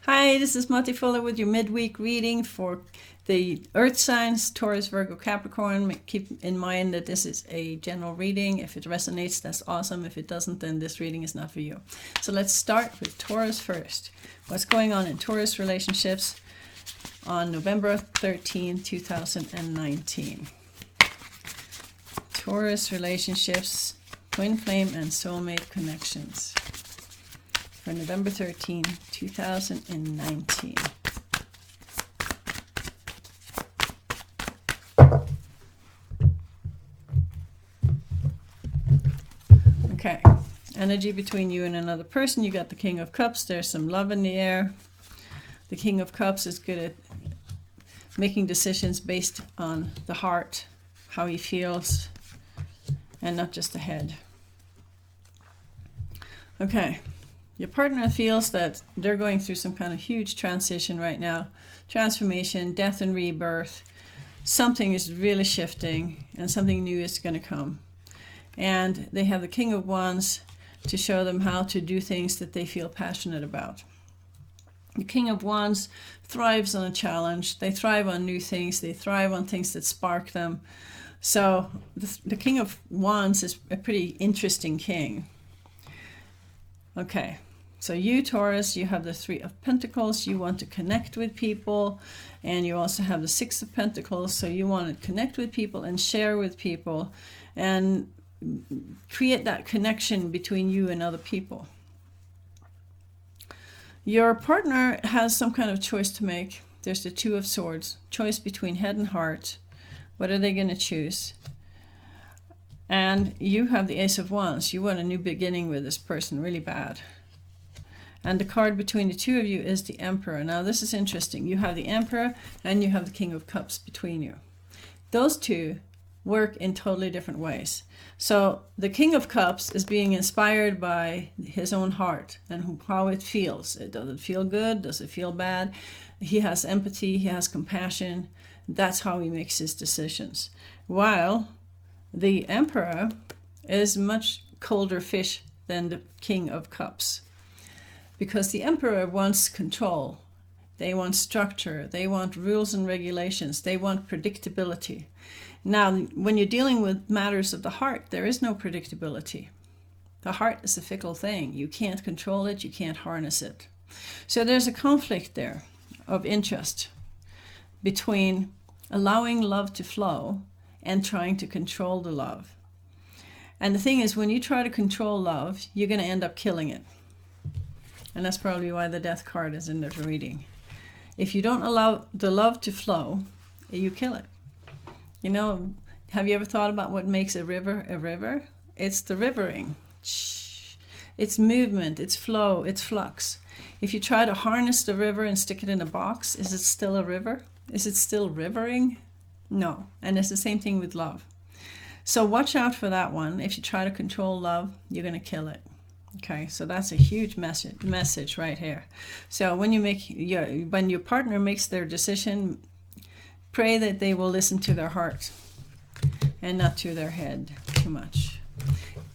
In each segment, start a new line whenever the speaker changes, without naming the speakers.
Hi, this is Mati Fuller with your midweek reading for the Earth signs, Taurus, Virgo, Capricorn. Keep in mind that this is a general reading. If it resonates, that's awesome. If it doesn't, then this reading is not for you. So let's start with Taurus first. What's going on in Taurus relationships on November 13, 2019? Taurus relationships, twin flame and soulmate connections for November 13, 2019. Okay, energy between you and another person. You got the King of Cups. There's some love in the air. The King of Cups is good at making decisions based on the heart, how he feels, and not just the head. Okay. Your partner feels that they're going through some kind of huge transition right now. Transformation, death and rebirth. Something is really shifting and something new is going to come. And they have the King of Wands to show them how to do things that they feel passionate about. The King of Wands thrives on a challenge. They thrive on new things. They thrive on things that spark them. So the King of Wands is a pretty interesting king. Okay. So you, Taurus, you have the Three of Pentacles. You want to connect with people. And you also have the Six of Pentacles. So you want to connect with people and share with people and create that connection between you and other people. Your partner has some kind of choice to make. There's the Two of Swords. Choice between head and heart. What are they going to choose? And you have the Ace of Wands. You want a new beginning with this person really bad. And the card between the two of you is the Emperor. Now this is interesting. You have the Emperor and you have the King of Cups between you. Those two work in totally different ways. So the King of Cups is being inspired by his own heart and how it feels. Does it feel good? Does it feel bad? He has empathy. He has compassion. That's how he makes his decisions. While the Emperor is much colder fish than the King of Cups. Because the Emperor wants control. They want structure. They want rules and regulations. They want predictability. Now, when you're dealing with matters of the heart, there is no predictability. The heart is a fickle thing. You can't control it. You can't harness it. So there's a conflict there of interest between allowing love to flow and trying to control the love. And the thing is, when you try to control love, you're going to end up killing it. And that's probably why the Death card is in the reading. If you don't allow the love to flow, you kill it. You know, have you ever thought about what makes a river a river? It's the rivering. It's movement, it's flow, it's flux. If you try to harness the river and stick it in a box, is it still a river? Is it still rivering? No. And it's the same thing with love. So watch out for that one. If you try to control love, you're going to kill it. Okay, so that's a huge message right here. So when your partner makes their decision, pray that they will listen to their heart and not to their head too much.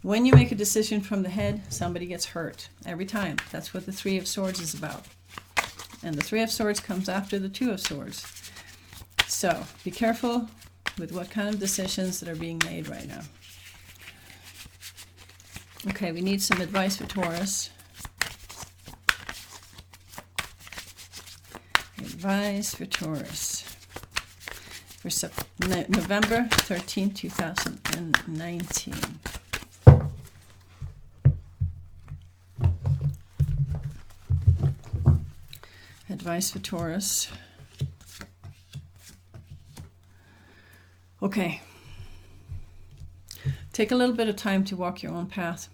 When you make a decision from the head, somebody gets hurt every time. That's what the Three of Swords is about. And the Three of Swords comes after the Two of Swords. So be careful with what kind of decisions that are being made right now. Okay, we need some advice for Taurus. Advice for Taurus for November 13, 2019. Advice for Taurus. Okay. Take a little bit of time to walk your own path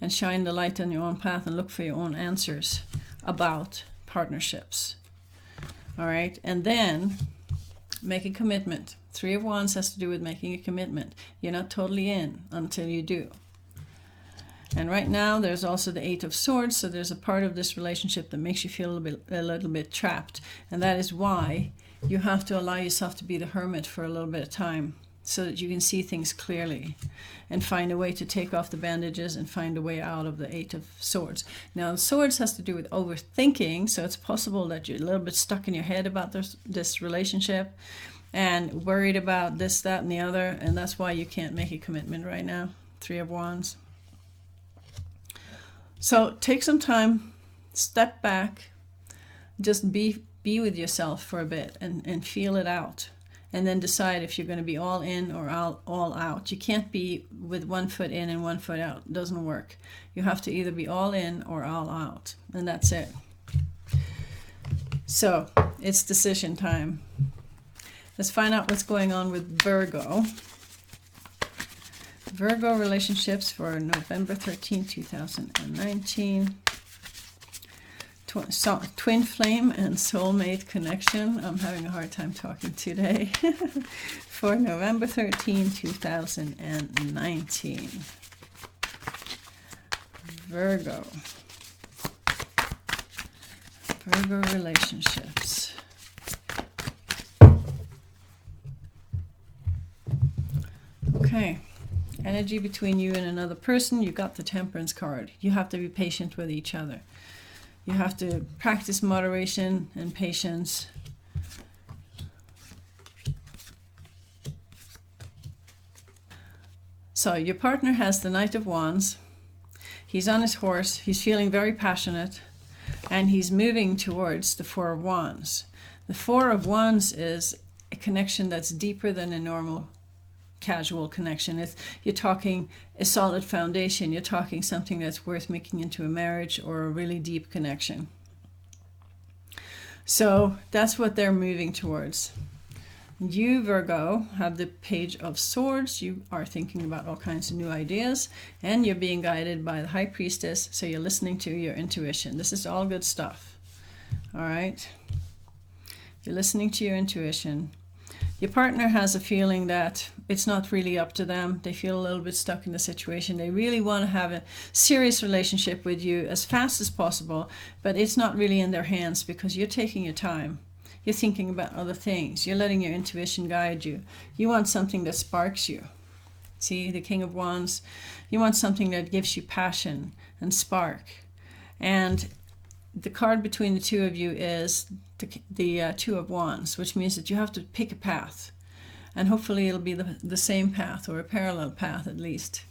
and shine the light on your own path and look for your own answers about partnerships. All right? And then make a commitment. Three of Wands has to do with making a commitment. You're not totally in until you do. And right now there's also the Eight of Swords, so there's a part of this relationship that makes you feel a little bit trapped. And that is why you have to allow yourself to be the hermit for a little bit of time. so that you can see things clearly and find a way to take off the bandages and find a way out of the Eight of Swords. Now, the Swords has to do with overthinking, so it's possible that you're a little bit stuck in your head about this relationship and worried about this, that, and the other, and that's why you can't make a commitment right now. Three of Wands. So take some time, step back, just be with yourself for a bit and feel it out. And then decide if you're going to be all in or all out. You can't be with one foot in and one foot out. It doesn't work. You have to either be all in or all out. And that's it. So it's decision time. Let's find out what's going on with Virgo. Virgo relationships for November 13, 2019. Twin flame and soulmate connection. I'm having a hard time talking today. For November 13, 2019. Virgo. Virgo relationships. Okay. Energy between you and another person. You got the Temperance card. You have to be patient with each other. You have to practice moderation and patience. So your partner has the Knight of Wands. He's on his horse. He's feeling very passionate. And he's moving towards the Four of Wands. The Four of Wands is a connection that's deeper than a normal casual connection. You're talking a solid foundation. You're talking something that's worth making into a marriage or a really deep connection. So that's what they're moving towards. You, Virgo, have the Page of Swords. You are thinking about all kinds of new ideas, and you're being guided by the High Priestess, so you're listening to your intuition. This is all good stuff. All right? You're listening to your intuition. Your partner has a feeling that it's not really up to them. They feel a little bit stuck in the situation. They really want to have a serious relationship with you as fast as possible, but it's not really in their hands because you're taking your time. You're thinking about other things. You're letting your intuition guide you. You want something that sparks you. See, the King of Wands. You want something that gives you passion and spark. And the card between the two of you is the Two of Wands, which means that you have to pick a path. And hopefully it'll be the same path or a parallel path at least.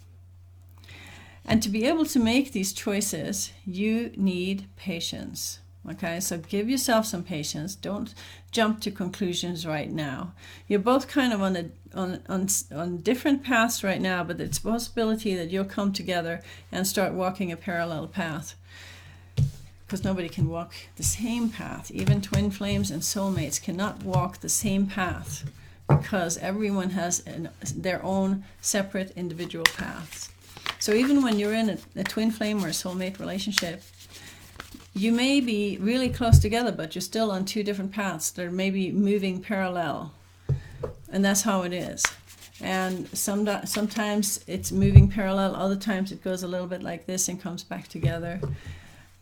And to be able to make these choices, you need patience. Okay, so give yourself some patience. Don't jump to conclusions right now. You're both kind of on different paths right now, but it's a possibility that you'll come together and start walking a parallel path. Because nobody can walk the same path. Even twin flames and soulmates cannot walk the same path because everyone has their own separate individual paths. So even when you're in a twin flame or a soulmate relationship, you may be really close together, but you're still on two different paths. They're maybe moving parallel. And that's how it is. And sometimes it's moving parallel. Other times it goes a little bit like this and comes back together.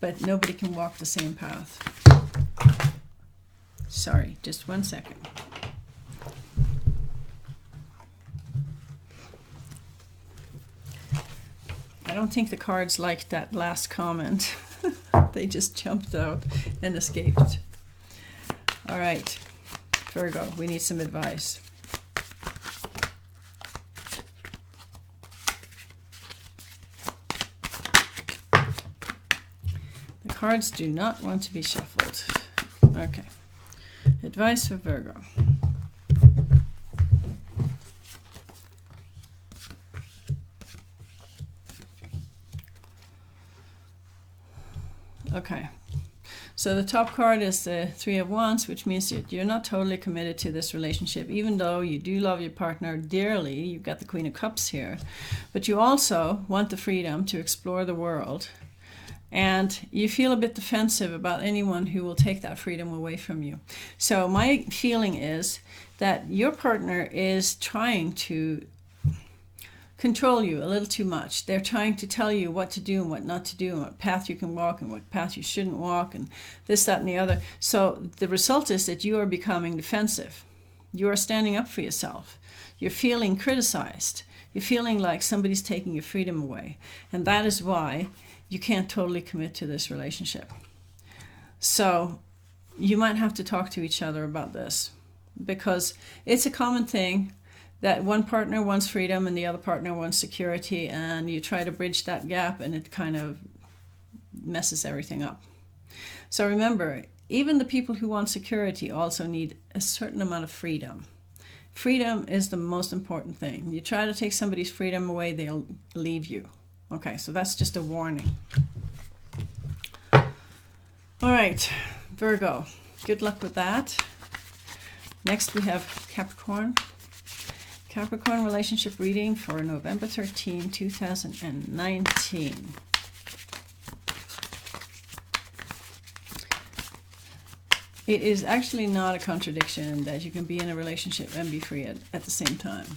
But nobody can walk the same path. Sorry, just 1 second. I don't think the cards liked that last comment. They just jumped out and escaped. All right, Virgo, we need some advice. The cards do not want to be shuffled. Okay, advice for Virgo. Okay, so the top card is the Three of Wands, which means that you're not totally committed to this relationship, even though you do love your partner dearly. You've got the Queen of Cups here, but you also want the freedom to explore the world, and you feel a bit defensive about anyone who will take that freedom away from you. So my feeling is that your partner is trying to control you a little too much. They're trying to tell you what to do and what not to do and what path you can walk and what path you shouldn't walk and this, that, and the other. So the result is that you are becoming defensive. You are standing up for yourself. You're feeling criticized. You're feeling like somebody's taking your freedom away. And that is why you can't totally commit to this relationship. So you might have to talk to each other about this, because it's a common thing that one partner wants freedom and the other partner wants security, and you try to bridge that gap and it kind of messes everything up. So remember, even the people who want security also need a certain amount of freedom. Freedom is the most important thing. You try to take somebody's freedom away, they'll leave you. Okay, so that's just a warning. All right, Virgo, good luck with that. Next we have Capricorn. Capricorn relationship reading for November 13, 2019. It is actually not a contradiction that you can be in a relationship and be free at the same time.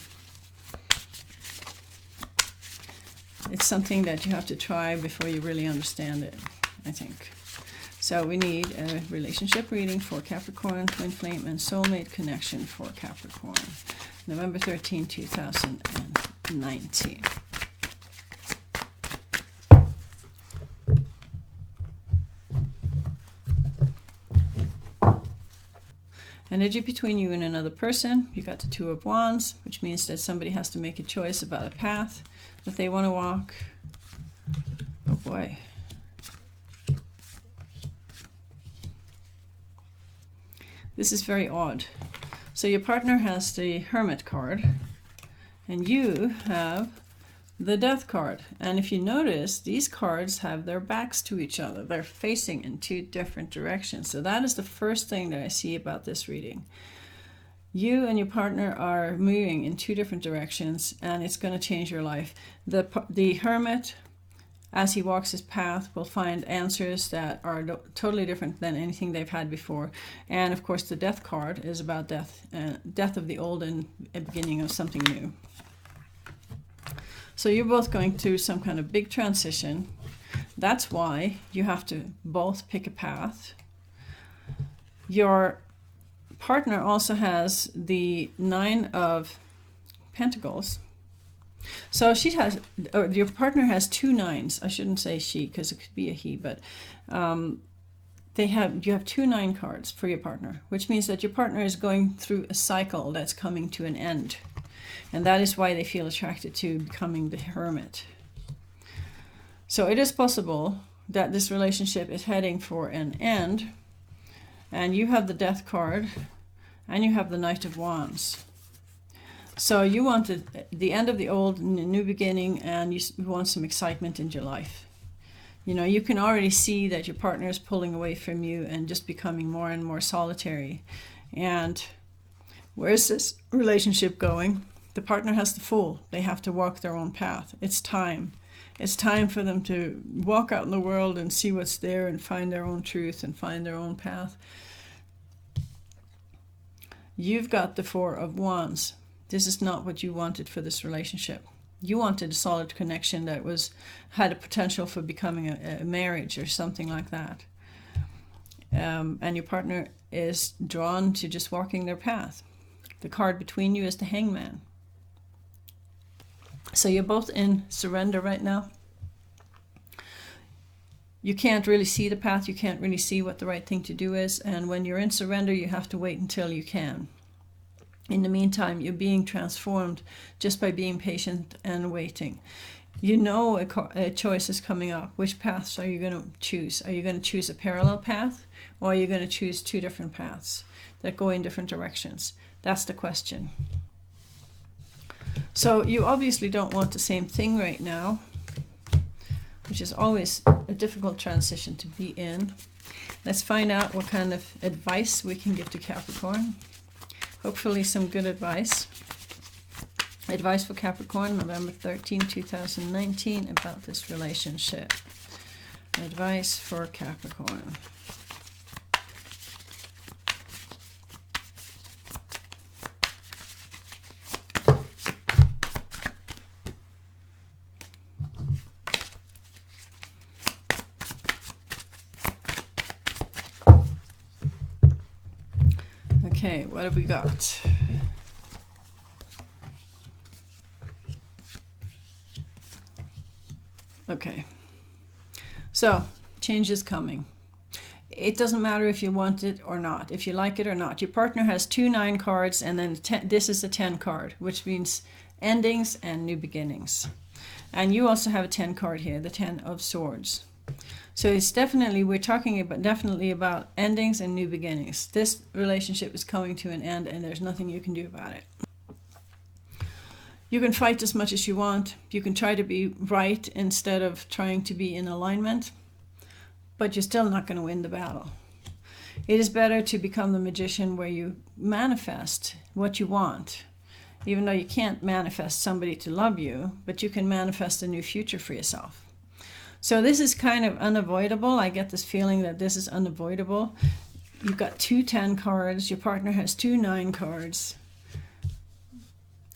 It's something that you have to try before you really understand it, I think. So we need a relationship reading for Capricorn, twin flame, and soulmate connection for Capricorn. November 13, 2019. Energy between you and another person. You got the Two of Wands, which means that somebody has to make a choice about a path that they want to walk. Oh boy. This is very odd. So your partner has the Hermit card, and you have the Death card. And if you notice, these cards have their backs to each other. They're facing in two different directions. So that is the first thing that I see about this reading. You and your partner are moving in two different directions, and it's going to change your life. The Hermit, as he walks his path, will find answers that are totally different than anything they've had before. And of course, the Death card is about death, death of the old and a beginning of something new. So you're both going through some kind of big transition. That's why you have to both pick a path. Your partner also has the Nine of Pentacles. So she has, or your partner has two nines. I shouldn't say she, because it could be a he, but you have two 9 cards for your partner, which means that your partner is going through a cycle that's coming to an end. And that is why they feel attracted to becoming the Hermit. So it is possible that this relationship is heading for an end. And you have the Death card, and you have the Knight of Wands. So you want the end of the old, new beginning, and you want some excitement in your life. You know, you can already see that your partner is pulling away from you and just becoming more and more solitary. And where's this relationship going? The partner has the Fool. They have to walk their own path. It's time. It's time for them to walk out in the world and see what's there and find their own truth and find their own path. You've got the Four of Wands. This is not what you wanted for this relationship. You wanted a solid connection that had a potential for becoming a marriage or something like that. And your partner is drawn to just walking their path. The card between you is the Hangman. So you're both in surrender right now. You can't really see the path. You can't really see what the right thing to do is. And when you're in surrender, you have to wait until you can. In the meantime, you're being transformed just by being patient and waiting. You know a choice is coming up. Which paths are you going to choose? Are you going to choose a parallel path, or are you going to choose two different paths that go in different directions? That's the question. So you obviously don't want the same thing right now, which is always a difficult transition to be in. Let's find out what kind of advice we can give to Capricorn. Hopefully some good advice. Advice for Capricorn, November 13, 2019, about this relationship. Advice for Capricorn. Okay, what have we got? Okay. So, change is coming. It doesn't matter if you want it or not, if you like it or not. Your partner has 2 9 cards, and then this is a 10 card, which means endings and new beginnings. And you also have a 10 card here, the 10 of Swords. So it's definitely, we're talking about definitely about endings and new beginnings. This relationship is coming to an end, and there's nothing you can do about it. You can fight as much as you want. You can try to be right instead of trying to be in alignment, but you're still not going to win the battle. It is better to become the magician where you manifest what you want, even though you can't manifest somebody to love you, but you can manifest a new future for yourself. So this is kind of unavoidable. I get this feeling that this is unavoidable. You've got 2 10 cards. Your partner has 2 9 cards.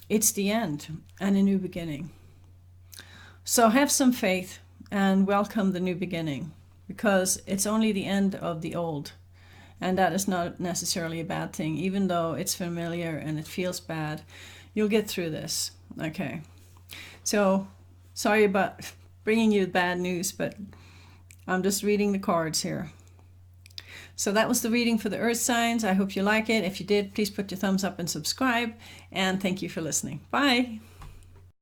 It's the end and a new beginning. So have some faith and welcome the new beginning, because it's only the end of the old. And that is not necessarily a bad thing, even though it's familiar and it feels bad. You'll get through this. Okay. So sorry about bringing you bad news, but I'm just reading the cards here. So that was the reading for the earth signs. I hope you like it. If you did, please put your thumbs up and subscribe. And thank you for listening. Bye.